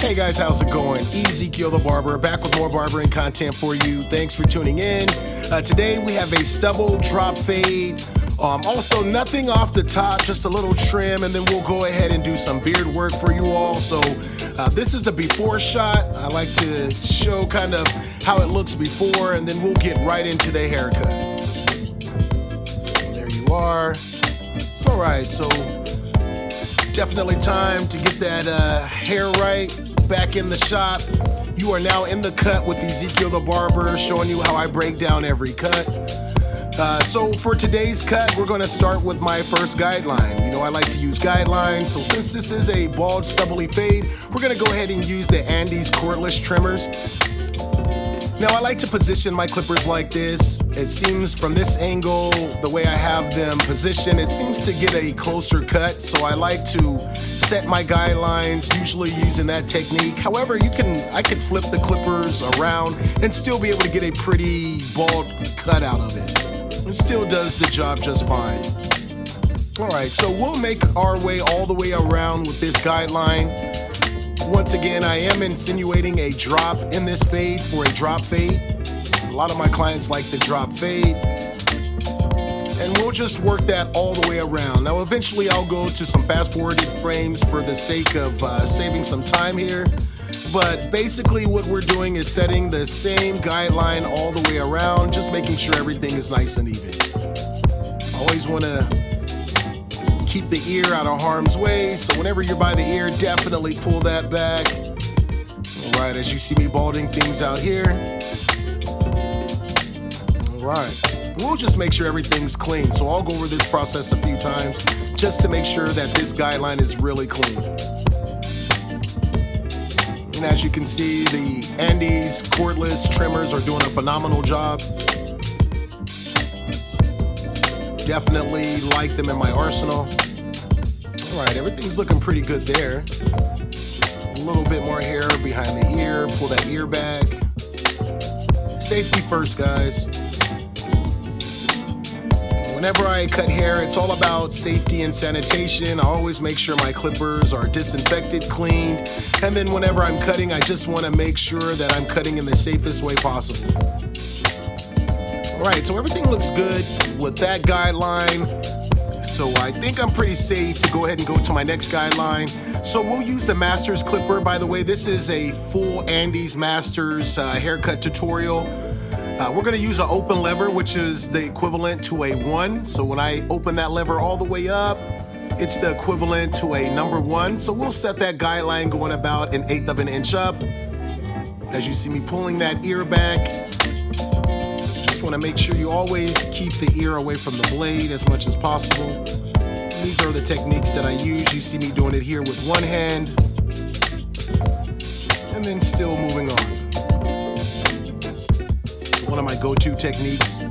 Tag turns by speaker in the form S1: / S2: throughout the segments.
S1: Hey guys, how's it going? Ezekiel the Barber, back with more barbering content for you. Thanks for tuning in. Today we have a stubble drop fade. Also nothing off the top, just a little trim, and then we'll go ahead and do some beard work for you all. So this is the before shot. I like to show kind of how it looks before, and then we'll get right into the haircut. There you are. All right, so definitely time to get that hair right. Back in the shop. You are now in the cut with Ezekiel the Barber, showing you how I break down every cut. So for today's cut, we're going to start with my first guideline. You know, I like to use guidelines, so since this is a bald stubbly fade, we're going to go ahead and use the Andes cordless trimmers. Now I like to position my clippers like this. It seems from this angle, the way I have them positioned, it seems to get a closer cut, so I like to set my guidelines, usually using that technique. However, I can flip the clippers around and still be able to get a pretty bald cut out of it. It still does the job just fine. Alright, so we'll make our way all the way around with this guideline. Once again, I am insinuating a drop in this fade for a drop fade. A lot of my clients like the drop fade. And we'll just work that all the way around. Now eventually I'll go to some fast forwarded frames for the sake of saving some time here. But basically what we're doing is setting the same guideline all the way around, just making sure everything is nice and even. Always want to keep the ear out of harm's way, so whenever you're by the ear, definitely pull that back. Alright, as you see me balding things out here. Alright. We'll just make sure everything's clean. So I'll go over this process a few times just to make sure that this guideline is really clean. And as you can see, the Andes cordless trimmers are doing a phenomenal job. Definitely like them in my arsenal. Alright, everything's looking pretty good there. A little bit more hair behind the ear. Pull that ear back. Safety first, guys. Whenever I cut hair, it's all about safety and sanitation. I always make sure my clippers are disinfected, cleaned, and then whenever I'm cutting, I just want to make sure that I'm cutting in the safest way possible. Alright, so everything looks good with that guideline, so I think I'm pretty safe to go ahead and go to my next guideline. So we'll use the Masters clipper. By the way, this is a full Andes Masters haircut tutorial. We're going to use an open lever, which is the equivalent to a 1. So when I open that lever all the way up, it's the equivalent to a number 1. So we'll set that guideline going about 1/8 of an inch up. As you see me pulling that ear back, just want to make sure you always keep the ear away from the blade as much as possible. These are the techniques that I use. You see me doing it here with one hand, and then still moving on. One of my go-to techniques.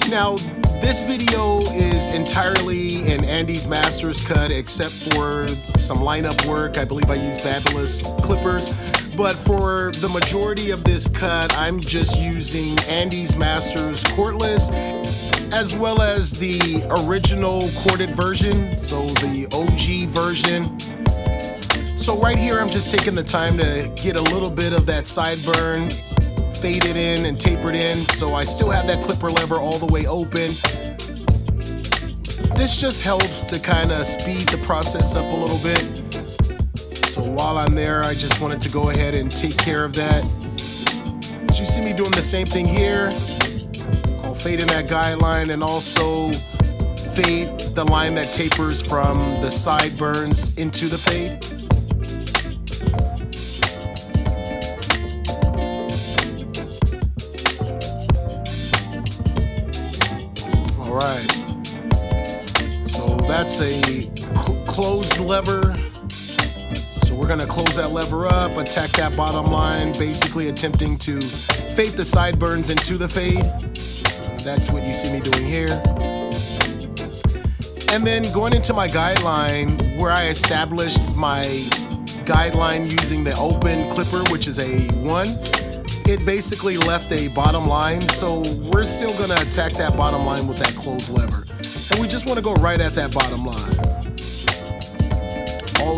S1: Now, this video is entirely an Andes Masters cut except for some lineup work. I believe I use Babyless clippers, but for the majority of this cut, I'm just using Andes Masters cordless, as well as the original corded version, so the OG version. So right here, I'm just taking the time to get a little bit of that sideburn, fade it in and taper it in, so I still have that clipper lever all the way open. This just helps to kind of speed the process up a little bit. So while I'm there, I just wanted to go ahead and take care of that. As you see me doing the same thing here, I'll fade in that guideline and also fade the line that tapers from the sideburns into the fade. Alright, so that's a closed lever. So we're going to close that lever up, attack that bottom line, basically attempting to fade the sideburns into the fade. That's what you see me doing here. And then going into my guideline, where I established my guideline using the open clipper, which is a 1. It basically left a bottom line, so we're still gonna attack that bottom line with that closed lever. And we just wanna go right at that bottom line.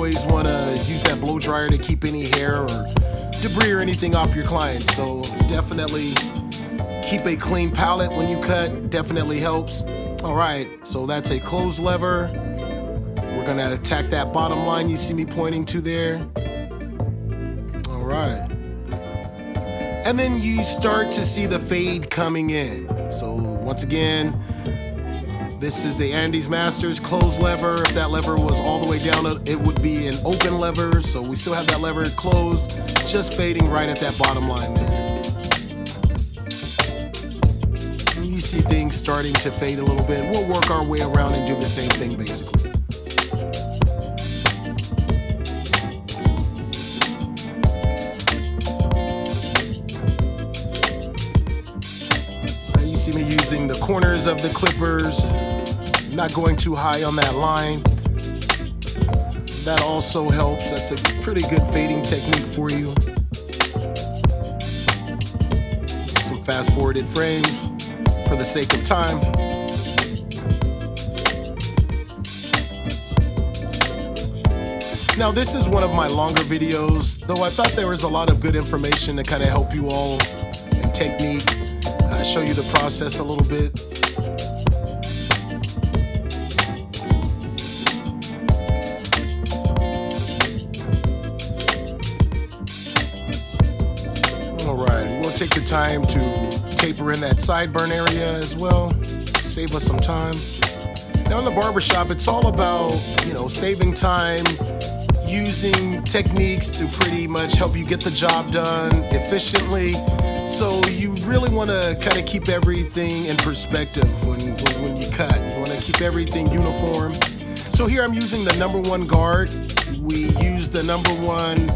S1: always want to use that blow dryer to keep any hair or debris or anything off your client. So definitely keep a clean palette when you cut, definitely helps. All right, so that's a close lever. We're gonna attack that bottom line you see me pointing to there. All right. And then you start to see the fade coming in. So once again, this is the Andes Masters close lever. If that lever was all the way down, it would be an open lever. So we still have that lever closed, just fading right at that bottom line there. You see things starting to fade a little bit. We'll work our way around and do the same thing basically. You see me using the corners of the clippers, not going too high on that line. That also helps. That's a pretty good fading technique for you. Some fast forwarded frames for the sake of time. Now this is one of my longer videos, though I thought there was a lot of good information to kind of help you all in technique, show you the process a little bit. All right, we'll take the time to taper in that sideburn area as well, save us some time. Now in the barbershop, it's all about, saving time, using techniques to pretty much help you get the job done efficiently. So you really want to kind of keep everything in perspective when you cut. You want to keep everything uniform. So here I'm using the number 1 guard. We use the number 1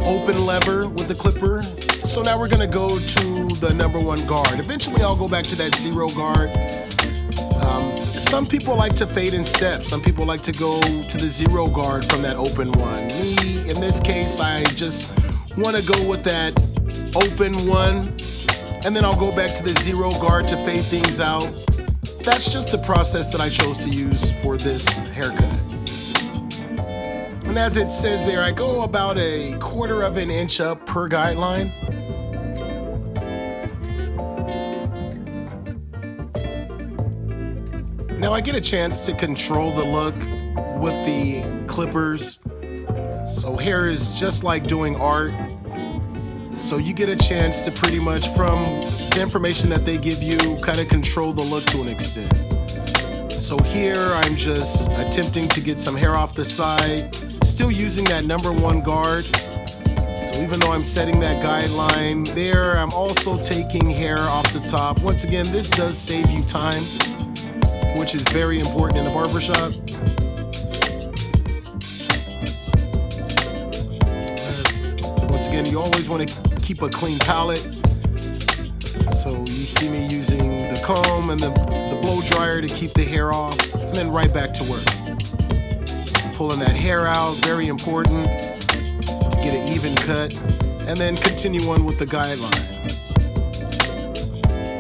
S1: open lever with the clipper. So now we're going to go to the number 1 guard. Eventually I'll go back to that 0 guard. Some people like to fade in steps. Some people like to go to the 0 guard from that open one. Me, in this case, I just want to go with that open one, and then I'll go back to the 0 guard to fade things out. That's just the process that I chose to use for this haircut. And as it says there, I go about 1/4 of an inch up per guideline. Now I get a chance to control the look with the clippers. So hair is just like doing art. So you get a chance to pretty much, from the information that they give you, kind of control the look to an extent. So here I'm just attempting to get some hair off the side, still using that number 1 guard. So even though I'm setting that guideline there, I'm also taking hair off the top. Once again, this does save you time, which is very important in the barbershop. Once again, you always want to keep a clean palette. So you see me using the comb and the blow dryer to keep the hair off, and then right back to work. Pulling that hair out, very important to get an even cut, and then continue on with the guideline.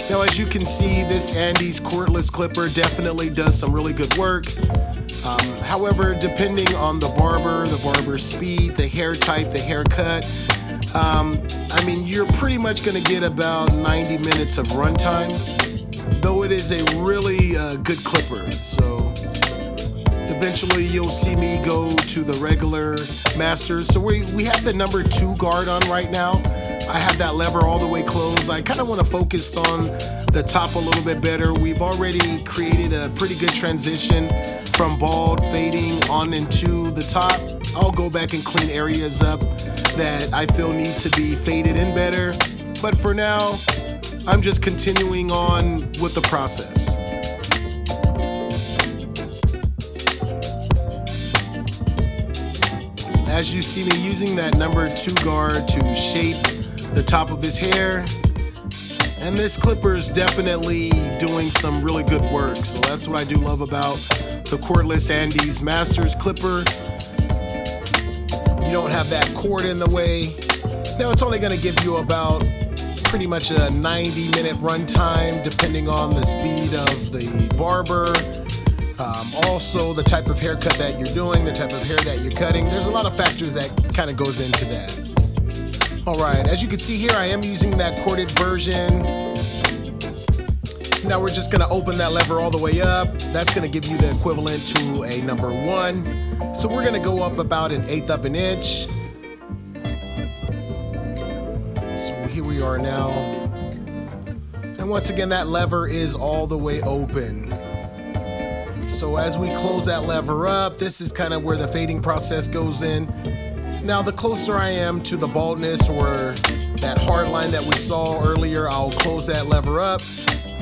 S1: Now, as you can see, this Andes cordless clipper definitely does some really good work. However, depending on the barber speed, the hair type, the haircut, you're pretty much going to get about 90 minutes of runtime, though it is a really good clipper. So eventually you'll see me go to the regular Masters. So we have the number 2 guard on right now. I have that lever all the way closed. I kind of want to focus on the top a little bit better. We've already created a pretty good transition from bald fading on into the top. I'll go back and clean areas up that I feel need to be faded in better. But for now, I'm just continuing on with the process. As you see me using that number 2 guard to shape the top of his hair, and this clipper is definitely doing some really good work. So that's what I do love about the cordless Andes Masters clipper. You don't have that cord in the way. Now it's only going to give you about pretty much a 90-minute run time, depending on the speed of the barber. Also, the type of haircut that you're doing, the type of hair that you're cutting. There's a lot of factors that kind of goes into that. All right, as you can see here, I am using that corded version. Now we're just gonna open that lever all the way up. That's gonna give you the equivalent to a number 1. So we're gonna go up about 1/8 of an inch. So here we are now. And once again, that lever is all the way open. So as we close that lever up, this is kind of where the fading process goes in. Now the closer I am to the baldness or that hard line that we saw earlier, I'll close that lever up.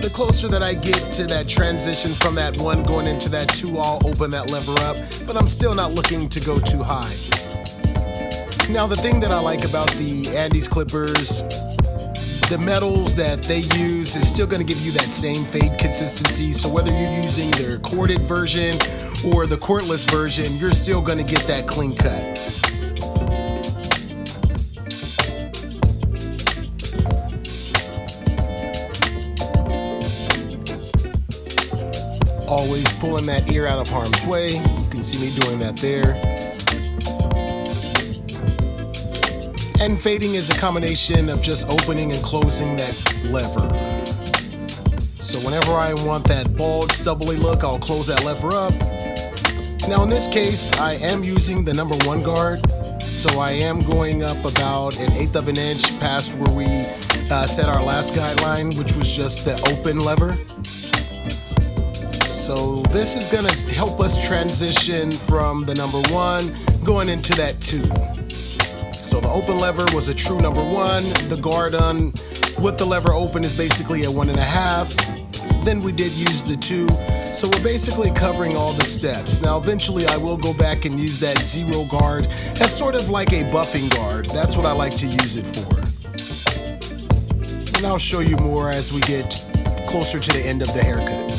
S1: The closer that I get to that transition from that 1 going into that 2, I'll open that lever up, but I'm still not looking to go too high. Now the thing that I like about the Andes clippers, the metals that they use is still going to give you that same fade consistency. So whether you're using their corded version or the cordless version, you're still going to get that clean cut. Always pulling that ear out of harm's way. You can see me doing that there. And fading is a combination of just opening and closing that lever. So whenever I want that bald, stubbly look, I'll close that lever up. Now in this case, I am using the number 1 guard. So I am going up about 1/8 of an inch past where we set our last guideline, which was just the open lever. So this is gonna help us transition from the number 1 going into that 2. So the open lever was a true number 1. The guard on with the lever open is basically a 1.5. Then we did use the 2. So we're basically covering all the steps. Now eventually I will go back and use that 0 guard as sort of like a buffing guard. That's what I like to use it for. And I'll show you more as we get closer to the end of the haircut.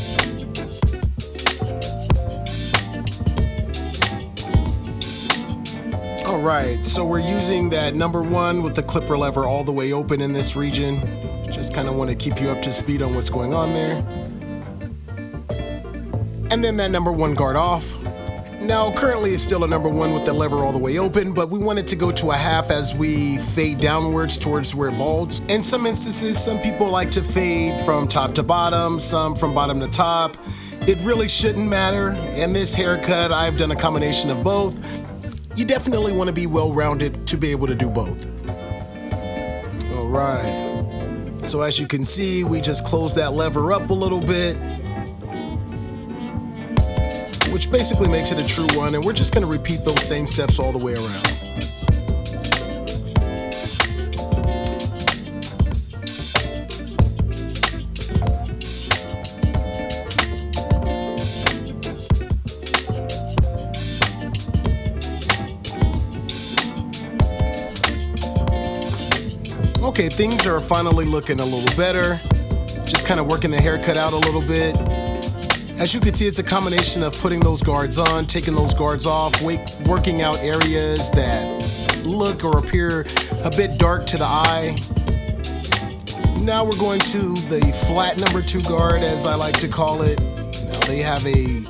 S1: Alright, so we're using that number 1 with the clipper lever all the way open in this region. Just kind of want to keep you up to speed on what's going on there. And then that number 1 guard off. Now currently it's still a number 1 with the lever all the way open, but we want it to go to a half as we fade downwards towards where it balds. In some instances, some people like to fade from top to bottom, some from bottom to top. It really shouldn't matter. In this haircut, I've done a combination of both. You definitely want to be well-rounded to be able to do both. All right. So as you can see, we just closed that lever up a little bit, which basically makes it a true 1, and we're just going to repeat those same steps all the way around. Okay, things are finally looking a little better. Just kind of working the haircut out a little bit. As you can see, it's a combination of putting those guards on, taking those guards off, working out areas that look or appear a bit dark to the eye. Now we're going to the flat number 2 guard, as I like to call it. Now they have a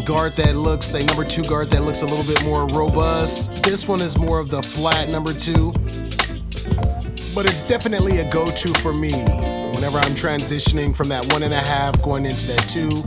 S1: guard that looks, a number 2 guard that looks a little bit more robust. This one is more of the flat number 2. But it's definitely a go-to for me whenever I'm transitioning from that 1.5 going into that 2.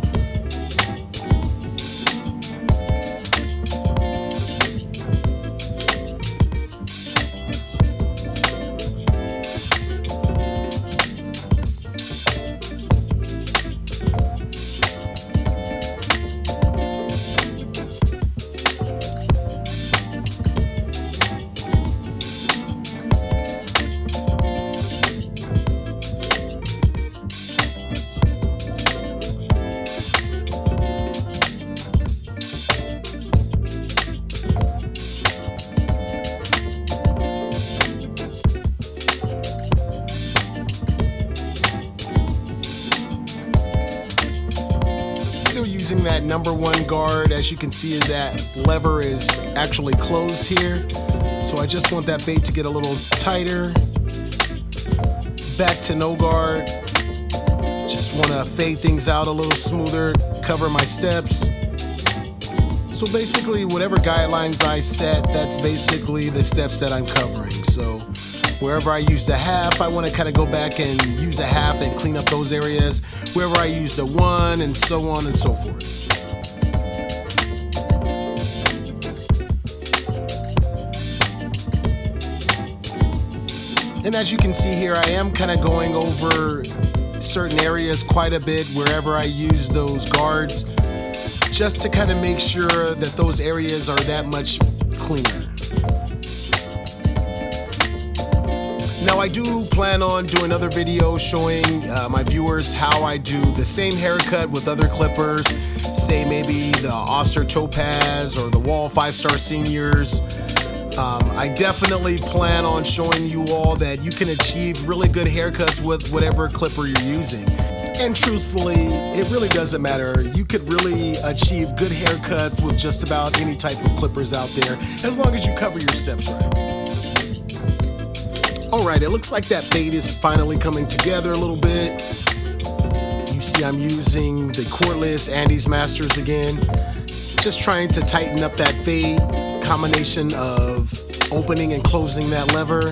S1: Still using that number 1 guard. As you can see, that lever is actually closed here. So I just want that fade to get a little tighter. Back to no guard. Just want to fade things out a little smoother, cover my steps. So basically, whatever guidelines I set, that's basically the steps that I'm covering. So wherever I use the half, I want to kind of go back and use a half and clean up those areas. Wherever I use the 1, and so on and so forth. And as you can see here, I am kind of going over certain areas quite a bit wherever I use those guards, just to kind of make sure that those areas are that much cleaner. Now I do plan on doing another video showing my viewers how I do the same haircut with other clippers, say maybe the Oster Topaz or the Wall 5-Star Seniors. I definitely plan on showing you all that you can achieve really good haircuts with whatever clipper you're using. And truthfully, it really doesn't matter. You could really achieve good haircuts with just about any type of clippers out there, as long as you cover your steps right. Alright, it looks like that fade is finally coming together a little bit. You see I'm using the cordless Andes Masters again, just trying to tighten up that fade, combination of opening and closing that lever,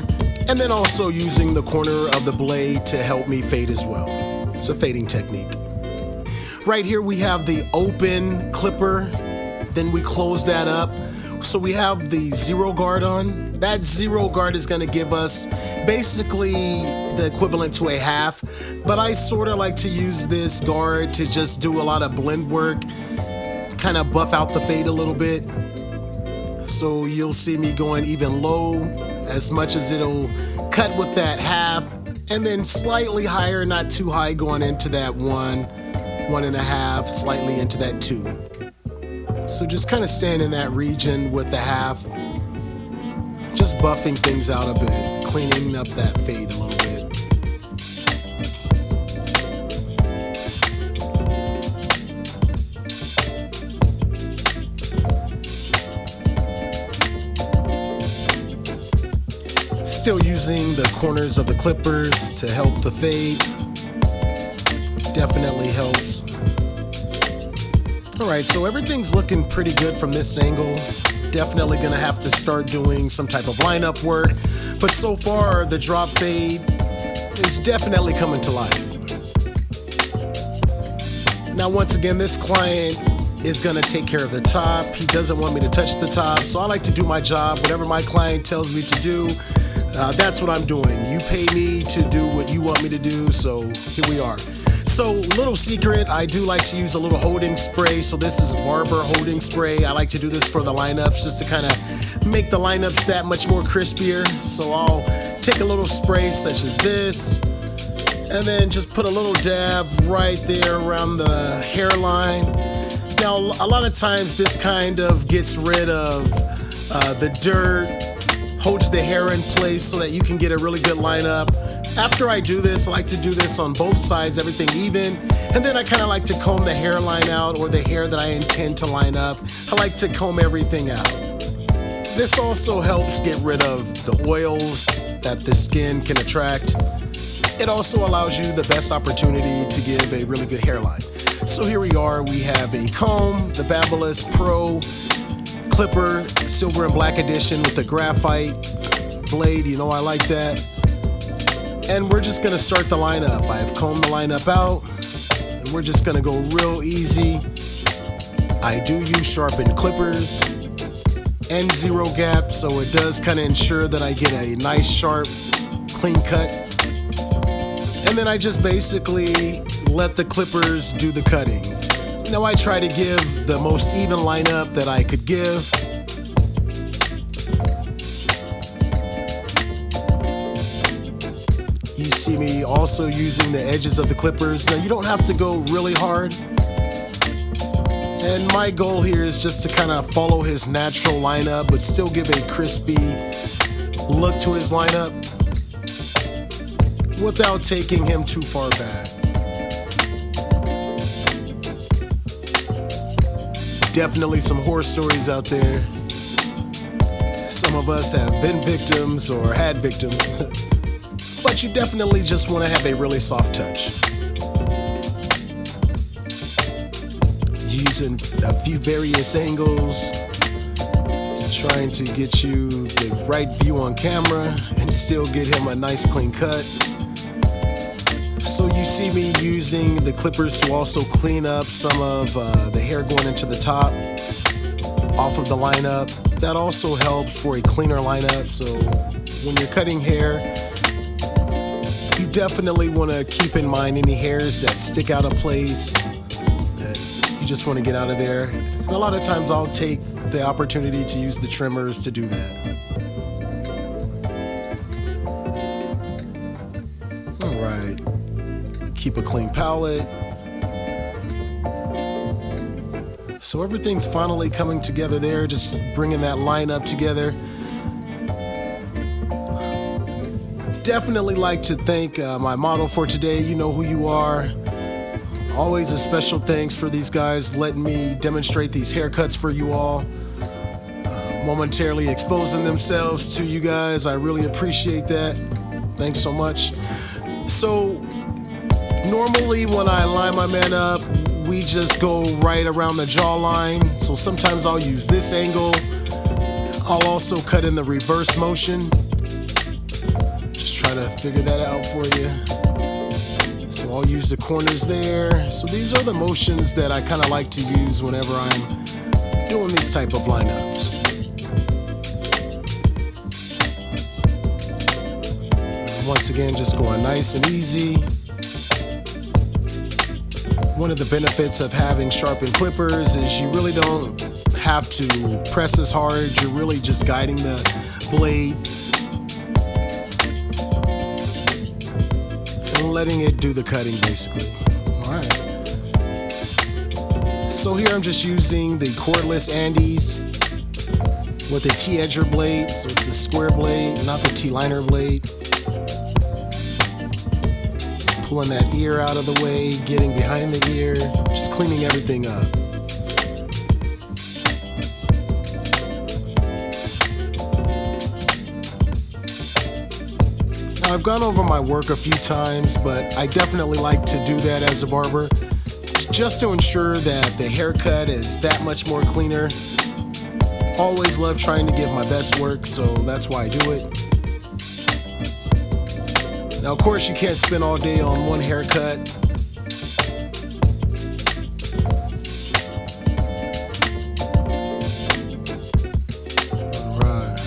S1: and then also using the corner of the blade to help me fade as well. It's a fading technique. Right here we have the open clipper, then we close that up. So we have the 0 guard on. That 0 guard is going to give us basically the equivalent to a half, but I sort of like to use this guard to just do a lot of blend work, kind of buff out the fade a little bit. So you'll see me going even low as much as it'll cut with that half, and then slightly higher, not too high, going into that 1, 1.5, slightly into that 2. So just kind of staying in that region with the half, just buffing things out a bit, cleaning up that fade a little bit. Still using the corners of the clippers to help the fade. Definitely helps. Alright, so everything's looking pretty good from this angle. Definitely gonna have to start doing some type of lineup work, but so far the drop fade is definitely coming to life. Now once again, this client is gonna take care of the top. He doesn't want me to touch the top, so I like to do my job. Whatever my client tells me to do, that's what I'm doing. You pay me to do what you want me to do, so here we are. So, little secret, I do like to use a little holding spray. So this is Barber holding spray. I like to do this for the lineups, just to kind of make the lineups that much more crispier. So I'll take a little spray such as this, and then just put a little dab right there around the hairline. Now, a lot of times this kind of gets rid of the dirt, holds the hair in place so that you can get a really good lineup. After I do this, I like to do this on both sides, everything even, and then I kind of like to comb the hairline out, or the hair that I intend to line up. I like to comb everything out. This also helps get rid of the oils that the skin can attract. It also allows you the best opportunity to give a really good hairline. So here we are, we have a comb, the Babyliss Pro Clipper, silver and black edition with the graphite blade. You know I like that. And we're just gonna start the lineup. I've combed the lineup out, and we're just gonna go real easy. I do use sharpened clippers and 0 gap, so it does kind of ensure that I get a nice, sharp, clean cut. And then I just basically let the clippers do the cutting. Now I try to give the most even lineup that I could give. You see me also using the edges of the clippers. Now you don't have to go really hard. And my goal here is just to kind of follow his natural lineup, but still give a crispy look to his lineup without taking him too far back. Definitely some horror stories out there. Some of us have been victims or had victims. But you definitely just want to have a really soft touch. using a few various angles, trying to get you the right view on camera and still get him a nice clean cut. So you see me using the clippers to also clean up some of the hair going into the top off of the lineup. That also helps for a cleaner lineup. So when you're cutting hair, you definitely want to keep in mind any hairs that stick out of place that you just want to get out of there. And a lot of times I'll take the opportunity to use the trimmers to do that. All right. Keep a clean palette. So everything's finally coming together there, just bringing that line up together. Definitely like to thank my model for today. You know who you are. Always a special thanks for these guys letting me demonstrate these haircuts for you all. Momentarily exposing themselves to you guys. I really appreciate that. Thanks so much. So normally when I line my man up, we just go right around the jawline. So sometimes I'll use this angle. I'll also cut in the reverse motion. Just try to figure that out for you. So I'll use the corners there. So these are the motions that I kind of like to use whenever I'm doing these type of lineups. Once again, just going nice and easy. One of the benefits of having sharpened clippers is you really don't have to press as hard. You're really just guiding the blade and letting it do the cutting, basically. All right. So here I'm just using the cordless Andes with a T-edger blade. So it's a square blade, not the T-liner blade. Pulling that ear out of the way, getting behind the ear, just cleaning everything up. Now, I've gone over my work a few times, but I definitely like to do that as a barber, just to ensure that the haircut is that much more cleaner. Always love trying to give my best work, so that's why I do it. Now, of course, you can't spend all day on one haircut. All right.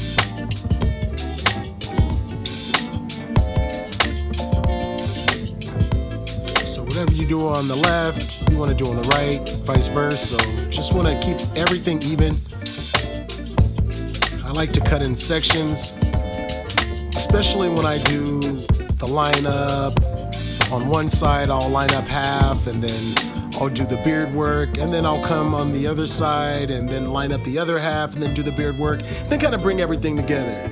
S1: So whatever you do on the left, you want to do on the right, vice versa. So just want to keep everything even. I like to cut in sections, especially when I do the lineup. On one side, I'll line up half, and then I'll do the beard work, and then I'll come on the other side and then line up the other half and then do the beard work, then kind of bring everything together.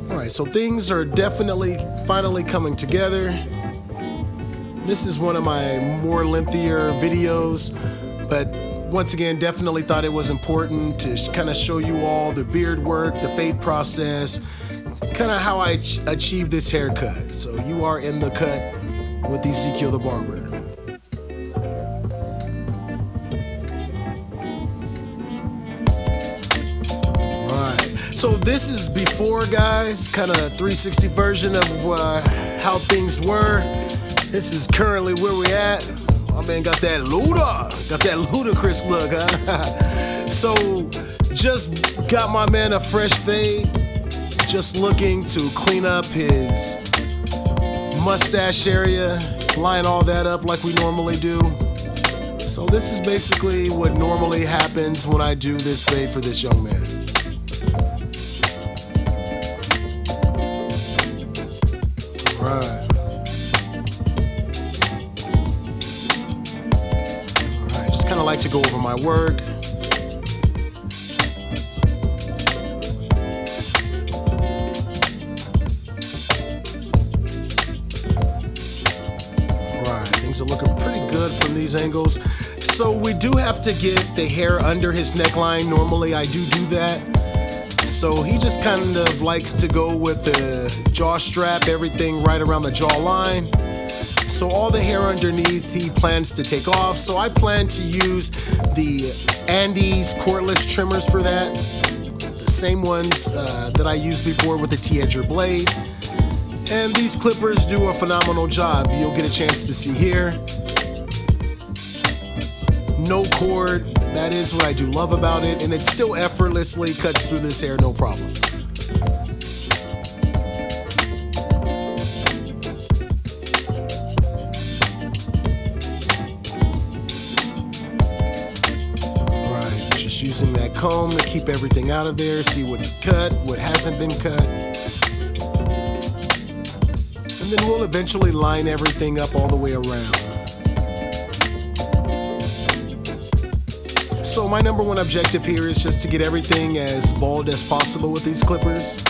S1: All right, so things are definitely finally coming together. This is one of my more lengthier videos, but once again, definitely thought it was important to kind of show you all the beard work, the fade process, kind of how I achieved this haircut. So you are in the cut with Ezekiel the Barber. Alright, so this is before, guys, kind of 360 version of how things were. This is currently where we're at. My man got that ludicrous look, huh? So just got my man a fresh fade. Just looking to clean up his mustache area, line all that up like we normally do. So this is basically what normally happens when I do this fade for this young man. Alright. Just kind of like to go over my work. Things are looking pretty good from these angles. So we do have to get the hair under his neckline. Normally I do that. So he just kind of likes to go with the jaw strap, everything right around the jawline. So all the hair underneath he plans to take off. So I plan to use the Andes cordless trimmers for that. The same ones that I used before with the T-edger blade. And these clippers do a phenomenal job. You'll get a chance to see here. No cord, that is what I do love about it, and it still effortlessly cuts through this hair, no problem. Alright, just using that comb to keep everything out of there, see what's cut, what hasn't been cut. And then we'll eventually line everything up all the way around. So my number one objective here is just to get everything as bald as possible with these clippers.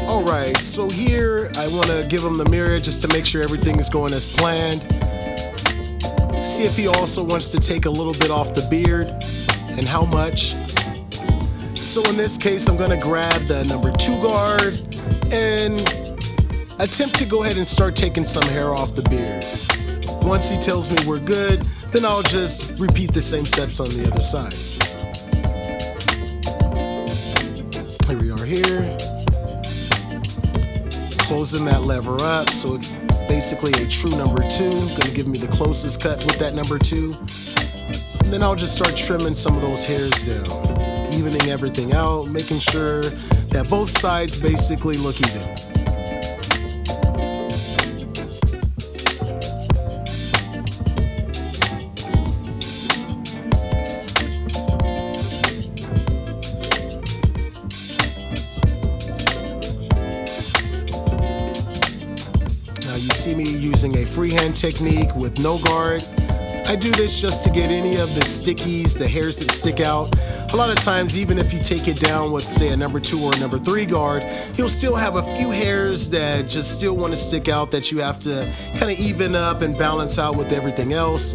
S1: Alright, so here I want to give him the mirror just to make sure everything is going as planned. See if he also wants to take a little bit off the beard and how much. So in this case, I'm going to grab the number 2 guard and attempt to go ahead and start taking some hair off the beard. Once he tells me we're good, then I'll just repeat the same steps on the other side. Here we are here. Closing that lever up, so it's basically a true number 2. Gonna give me the closest cut with that number 2. And then I'll just start trimming some of those hairs down, evening everything out, making sure that both sides basically look even. You see me using a freehand technique with no guard. I do this just to get any of the stickies, the hairs that stick out. A lot of times, even if you take it down with, say, a number 2 or a number 3 guard, you'll still have a few hairs that just still want to stick out that you have to kind of even up and balance out with everything else.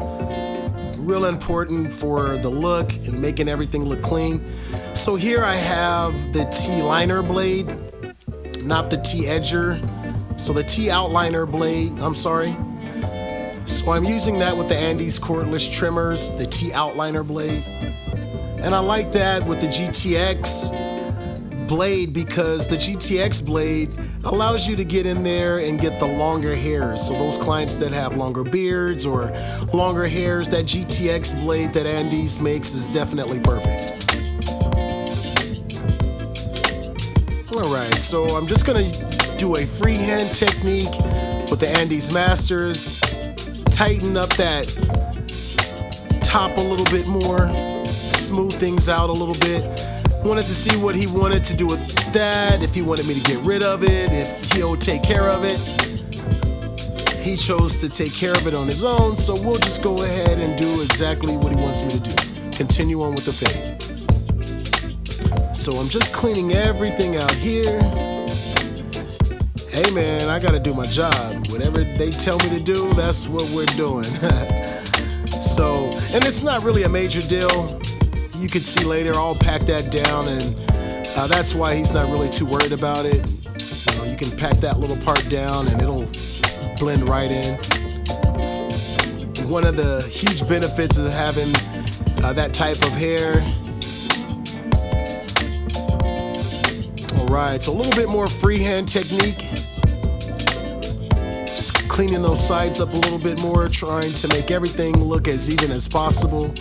S1: Real important for the look and making everything look clean. So here I have the T-liner blade, not the T-edger. So the T-outliner blade, I'm sorry. So I'm using that with the Andes cordless trimmers, the T-outliner blade. And I like that with the GTX blade because the GTX blade allows you to get in there and get the longer hairs. So those clients that have longer beards or longer hairs, that GTX blade that Andes makes is definitely perfect. Alright, so I'm just gonna do a freehand technique with the Andes Masters, tighten up that top a little bit more, smooth things out a little bit. Wanted to see what he wanted to do with that, if he wanted me to get rid of it, if he'll take care of it. He chose to take care of it on his own, so we'll just go ahead and do exactly what he wants me to do. Continue on with the fade. So I'm just cleaning everything out here. Hey man, I gotta do my job. Whatever they tell me to do, that's what we're doing. So, and it's not really a major deal. You can see later, I'll pack that down, and that's why he's not really too worried about it. You know, you can pack that little part down and it'll blend right in. One of the huge benefits of having that type of hair. Alright, so a little bit more freehand technique. Just cleaning those sides up a little bit more, trying to make everything look as even as possible.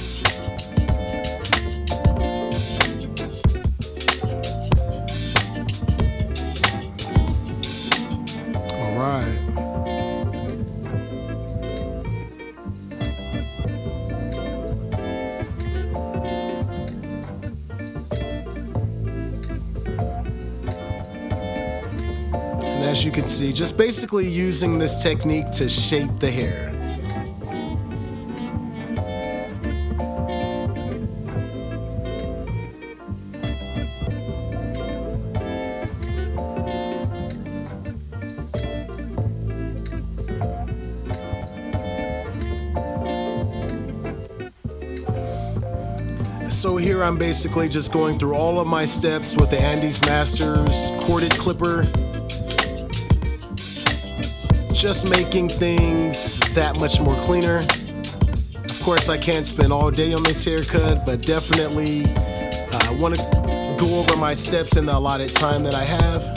S1: as you can see, just basically using this technique to shape the hair. So here I'm basically just going through all of my steps with the Andes Masters corded clipper, just making things that much more cleaner. Of course, I can't spend all day on this haircut, but definitely I want to go over my steps in the allotted time that I have.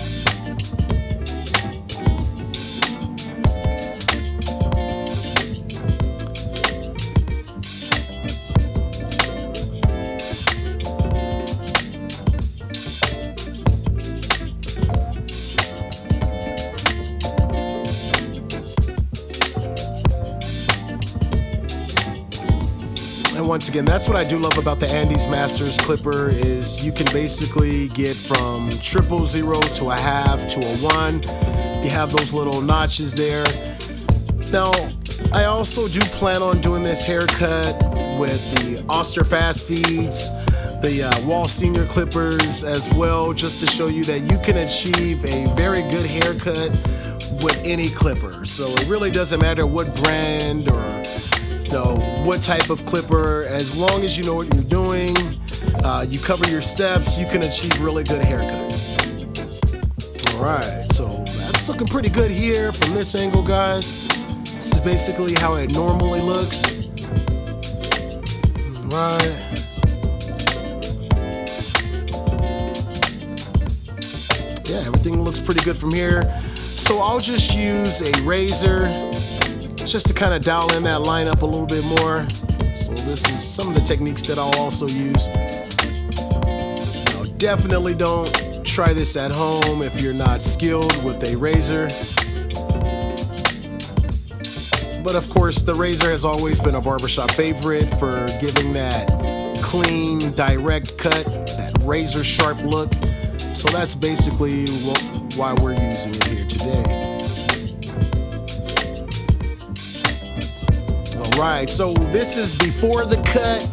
S1: And once again, that's what I do love about the Andes Masters clipper is you can basically get from 000 to a half to a 1. You have those little notches there. Now, I also do plan on doing this haircut with the Oster Fast Feeds, the Wall Senior clippers as well, just to show you that you can achieve a very good haircut with any clipper. So it really doesn't matter what brand or what type of clipper, as long as you know what you're doing, you cover your steps, you can achieve really good haircuts. Alright, so that's looking pretty good here from this angle, guys. This is basically how it normally looks. Alright. Yeah, everything looks pretty good from here. So I'll just use a razor just to kind of dial in that line up a little bit more. So this is some of the techniques that I'll also use. Now, definitely don't try this at home if you're not skilled with a razor. But of course, the razor has always been a barbershop favorite for giving that clean, direct cut, that razor sharp look. So that's basically why we're using it here today. Alright, so this is before the cut.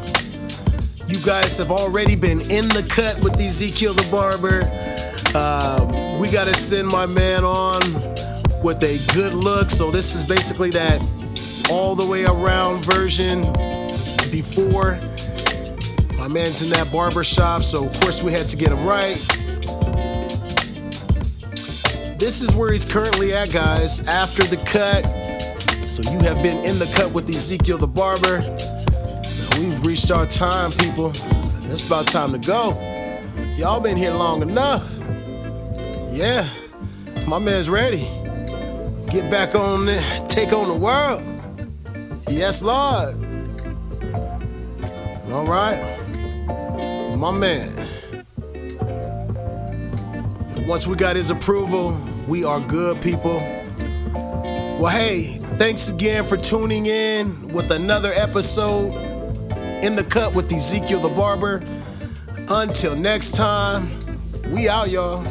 S1: You guys have already been in the cut with Ezekiel the Barber. We gotta send my man on with a good look. So this is basically that all the way around version before. My man's in that barber shop, so of course we had to get him right. This is where he's currently at, guys, after the cut. So you have been in the cut with Ezekiel the Barber. Now we've reached our time, people. It's about time to go. Y'all been here long enough. Yeah, my man's ready. Get back on it, take on the world. Yes, Lord. All right, my man. Once we got his approval, we are good, people. Well, hey, thanks again for tuning in with another episode in the cut with Ezekiel the Barber. Until next time, we out, y'all.